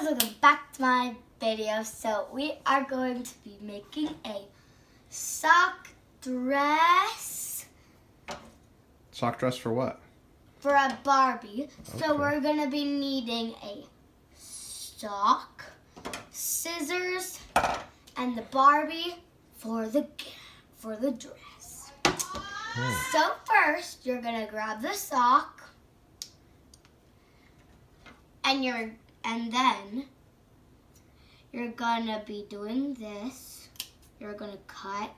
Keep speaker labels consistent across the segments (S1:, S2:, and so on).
S1: welcome back to my video. So we are going to be making a sock dress.
S2: Sock dress for what?
S1: For a Barbie.
S2: Okay.
S1: So we're going to be needing a sock, scissors, and the Barbie for the dress. So first, you're going to grab the sock. And then you're gonna be doing this. You're gonna cut,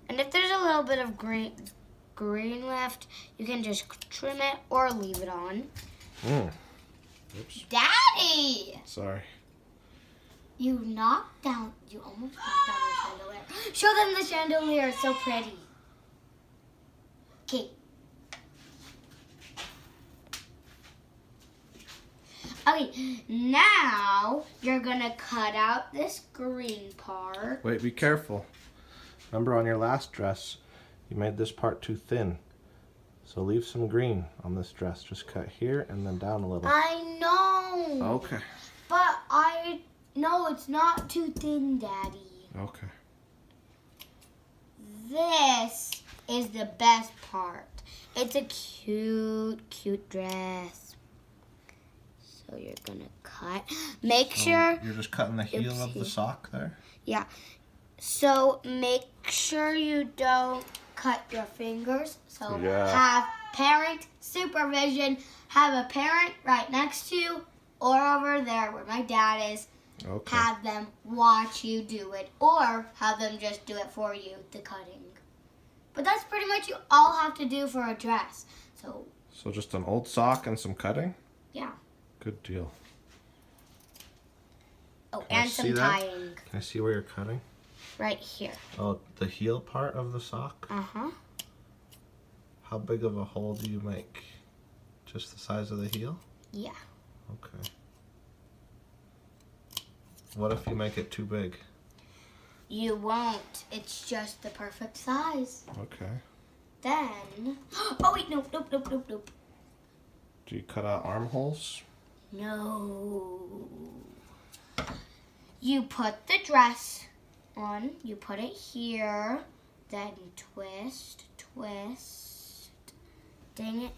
S1: and if there's a little bit of green left, you can just trim it or leave it on.
S2: Oops.
S1: Daddy!
S2: Sorry.
S1: You almost knocked down the chandelier. Show them the chandelier, it's so pretty. Okay. Okay, now you're gonna cut out this green part.
S2: Wait, be careful. Remember on your last dress, you made this part too thin. So leave some green on this dress. Just cut here and then down a little.
S1: I know.
S2: Okay.
S1: But no, it's not too thin, Daddy.
S2: Okay.
S1: This is the best part. It's a cute dress. So you're gonna cut. Make sure.
S2: You're just cutting the heel of the sock there?
S1: Yeah. So make sure you don't cut your fingers. So have parent supervision. Have a parent right next to you or over there where my dad is.
S2: Okay.
S1: Have them watch you do it, or have them just do it for you, the cutting. But that's pretty much you all have to do for a dress. So
S2: just an old sock and some cutting?
S1: Yeah.
S2: Good deal.
S1: Oh, and some tying.
S2: Can I see where you're cutting?
S1: Right here.
S2: Oh, the heel part of the sock?
S1: Uh-huh.
S2: How big of a hole do you make? Just the size of the heel?
S1: Yeah.
S2: Okay. What if you make it too big?
S1: You won't. It's just the perfect size.
S2: Okay.
S1: Then, oh wait, nope.
S2: Do you cut out armholes?
S1: No. You put the dress on, you put it here, then twist. Dang it.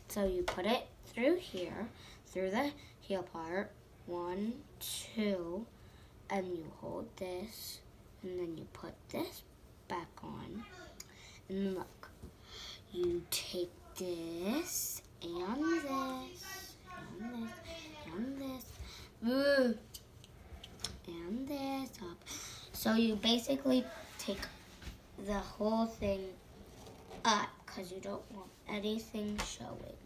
S1: So you put it through here, through the heel part. 1, 2, and you hold this, and then you put this back on. And look, you take this and this and this up. So you basically take the whole thing up because you don't want anything showing.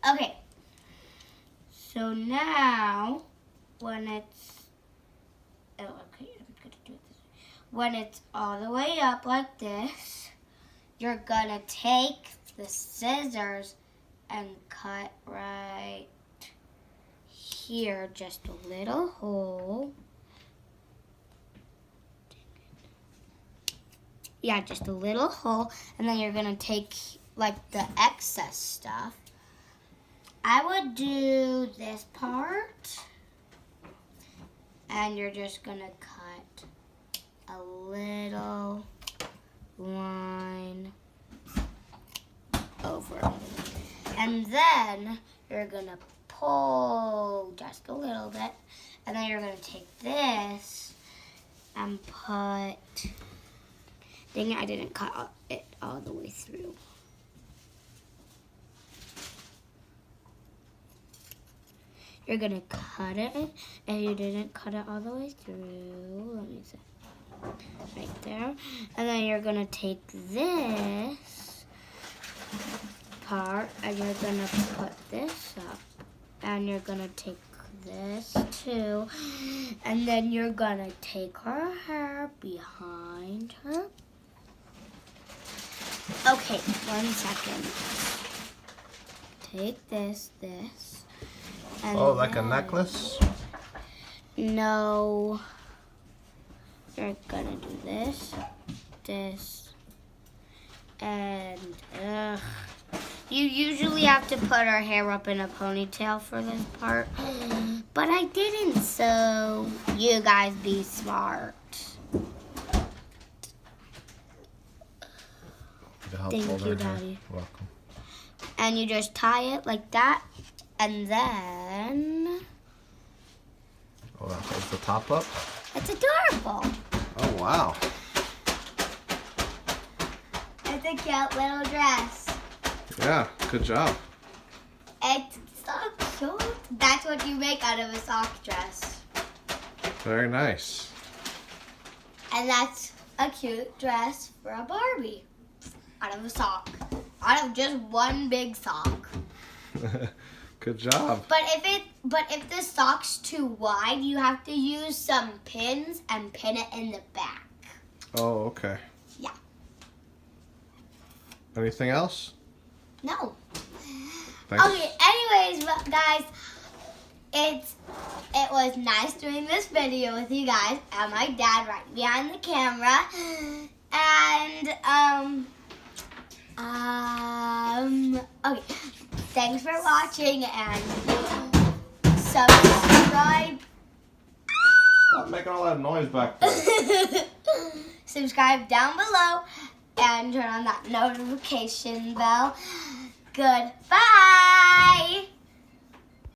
S1: Okay, so now when it's I'm gonna do it this way. When it's all the way up like this, you're gonna take the scissors and cut right here, just a little hole. Yeah, just a little hole, and then you're gonna take like the excess stuff. I would do this part, and you're just gonna cut a little line over, and then you're gonna pull just a little bit, and then you're going to take this and put, dang it, I didn't cut it all the way through. You're going to cut it, and you didn't cut it all the way through. Let me see. Right there. And then you're going to take this part, and you're going to put this up. And you're gonna take this too, and then you're gonna take her hair behind her, Okay, 1 second. Take this. And
S2: Oh, like a
S1: then-
S2: necklace?
S1: No. You're gonna do this, and you usually have to put our hair up in a ponytail for this part, but I didn't, so you guys be smart. Thank you, Daddy.
S2: You're welcome.
S1: And you just tie it like that, and then
S2: Oh, that holds the top up?
S1: it's adorable.
S2: Oh, wow.
S1: It's a cute little dress.
S2: Yeah, good job.
S1: It's so cute. That's what you make out of a sock dress.
S2: Very nice.
S1: And that's a cute dress for a Barbie. Out of a sock. Out of just one big sock.
S2: Good job.
S1: But if the sock's too wide, you have to use some pins and pin it in the back.
S2: Oh, okay.
S1: Yeah.
S2: Anything else?
S1: No.
S2: Thanks.
S1: Okay, anyways, guys, it was nice doing this video with you guys and my dad right behind the camera. And okay. Thanks for watching and subscribe.
S2: Stop making all that noise back there.
S1: Subscribe down below and turn on that notification bell. Goodbye.